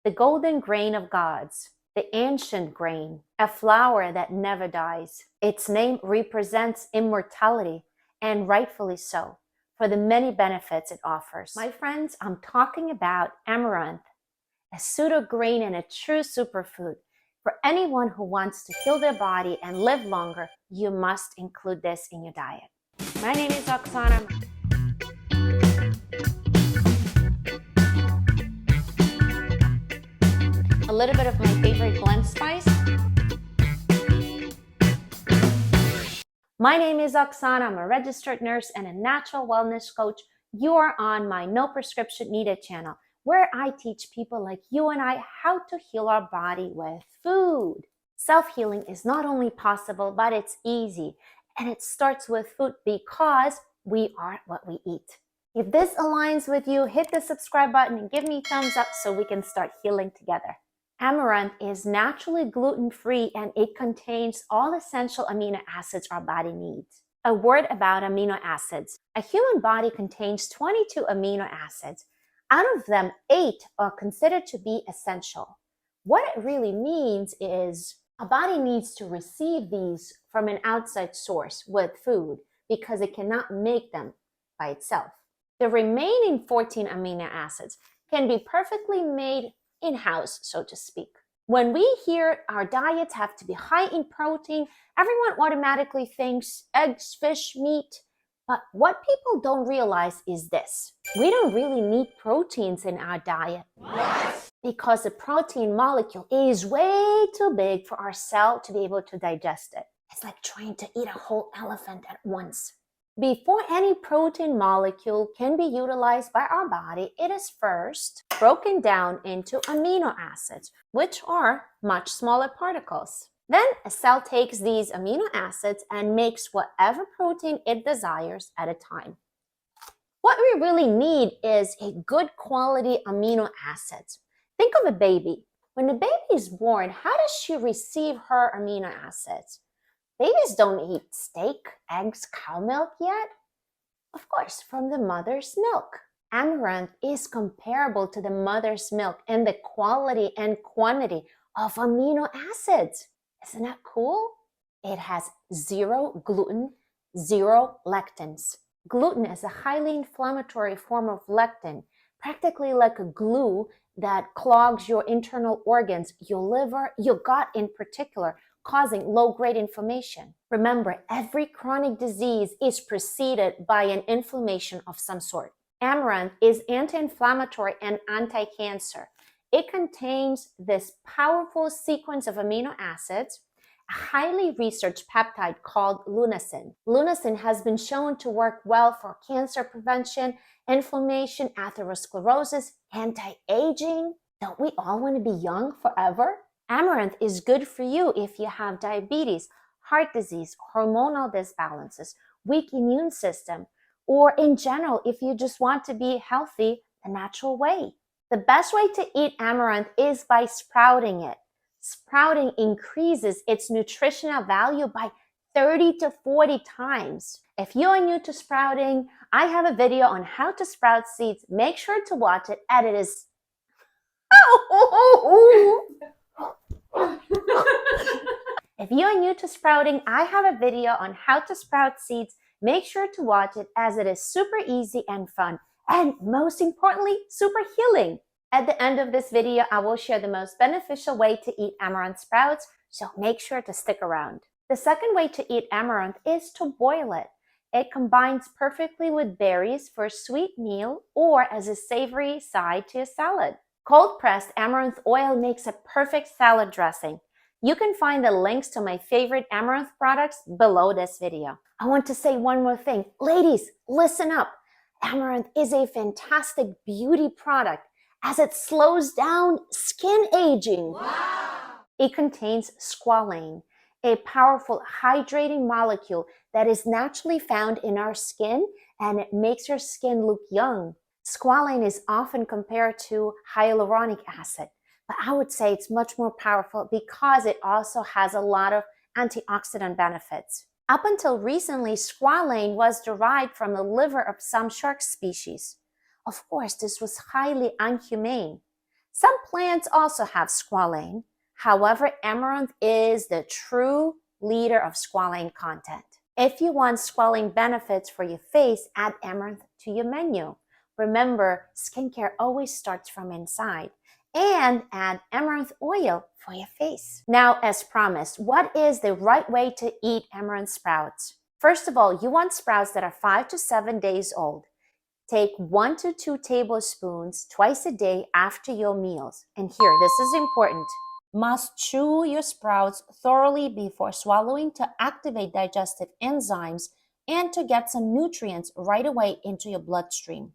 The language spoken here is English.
the golden grain of gods, the ancient grain, a flower that never dies. Its name represents immortality, and rightfully so, for the many benefits it offers. My friends, I'm talking about amaranth, a pseudo-grain and a true superfood. For anyone who wants to heal their body and live longer, you must include this in your diet. My name is Oksana. A little bit of my favorite blend spice. My name is Oksana. I'm a registered nurse and a natural wellness coach. You are on my No Prescription Needed channel, where I teach people like you and I how to heal our body with food. Self-healing is not only possible, but it's easy. And it starts with food because we are what we eat. If this aligns with you, hit the subscribe button and give me a thumbs up so we can start healing together. Amaranth is naturally gluten-free and it contains all essential amino acids our body needs. A word about amino acids. A human body contains 22 amino acids. Out of them, 8 are considered to be essential. What it really means is a body needs to receive these from an outside source with food because it cannot make them by itself. The remaining 14 amino acids can be perfectly made in-house, so to speak. When we hear our diets have to be high in protein, everyone automatically thinks eggs, fish, meat. But what people don't realize is this. We don't really need proteins in our diet. What? Because the protein molecule is way too big for our cell to be able to digest it. It's like trying to eat a whole elephant at once. Before any protein molecule can be utilized by our body, it is first broken down into amino acids, which are much smaller particles. Then a cell takes these amino acids and makes whatever protein it desires at a time. What we really need is a good quality amino acids. Think of a baby. When the baby is born, how does she receive her amino acids? Babies don't eat steak, eggs, cow milk yet. Of course, from the mother's milk. Amaranth is comparable to the mother's milk in the quality and quantity of amino acids. Isn't that cool? It has 0 gluten, 0 lectins. Gluten is a highly inflammatory form of lectin, practically like a glue that clogs your internal organs, your liver, your gut in particular, causing low-grade inflammation. Remember, every chronic disease is preceded by an inflammation of some sort. Amaranth is anti-inflammatory and anti-cancer. It contains this powerful sequence of amino acids, a highly researched peptide called lunacin. Lunacin has been shown to work well for cancer prevention, inflammation, atherosclerosis, anti-aging. Don't we all want to be young forever? Amaranth is good for you if you have diabetes, heart disease, hormonal disbalances, weak immune system, or in general, if you just want to be healthy the natural way. The best way to eat amaranth is by sprouting it. Sprouting increases its nutritional value by 30 to 40 times. If you are new to sprouting, I have a video on how to sprout seeds. Make sure to watch it, and it is... If you are new to sprouting, I have a video on how to sprout seeds. Make sure to watch it as it is super easy and fun, and most importantly, super healing. At the end of this video, I will share the most beneficial way to eat amaranth sprouts, so make sure to stick around. The second way to eat amaranth is to boil it. It combines perfectly with berries for a sweet meal or as a savory side to a salad. Cold-pressed amaranth oil makes a perfect salad dressing. You can find the links to my favorite amaranth products below this video. I want to say one more thing. Ladies, listen up. Amaranth is a fantastic beauty product as it slows down skin aging. Wow. It contains squalane, a powerful hydrating molecule that is naturally found in our skin, and it makes your skin look young. Squalane is often compared to hyaluronic acid, but I would say it's much more powerful because it also has a lot of antioxidant benefits. Up until recently, squalane was derived from the liver of some shark species. Of course, this was highly inhumane. Some plants also have squalane. However, amaranth is the true leader of squalane content. If you want squalane benefits for your face, add amaranth to your menu. Remember, skincare always starts from inside. And add amaranth oil for your face. Now, as promised, what is the right way to eat amaranth sprouts? First of all, you want sprouts that are 5 to 7 days old. Take 1 to 2 tablespoons twice a day after your meals. And here, this is important. Must chew your sprouts thoroughly before swallowing to activate digestive enzymes and to get some nutrients right away into your bloodstream.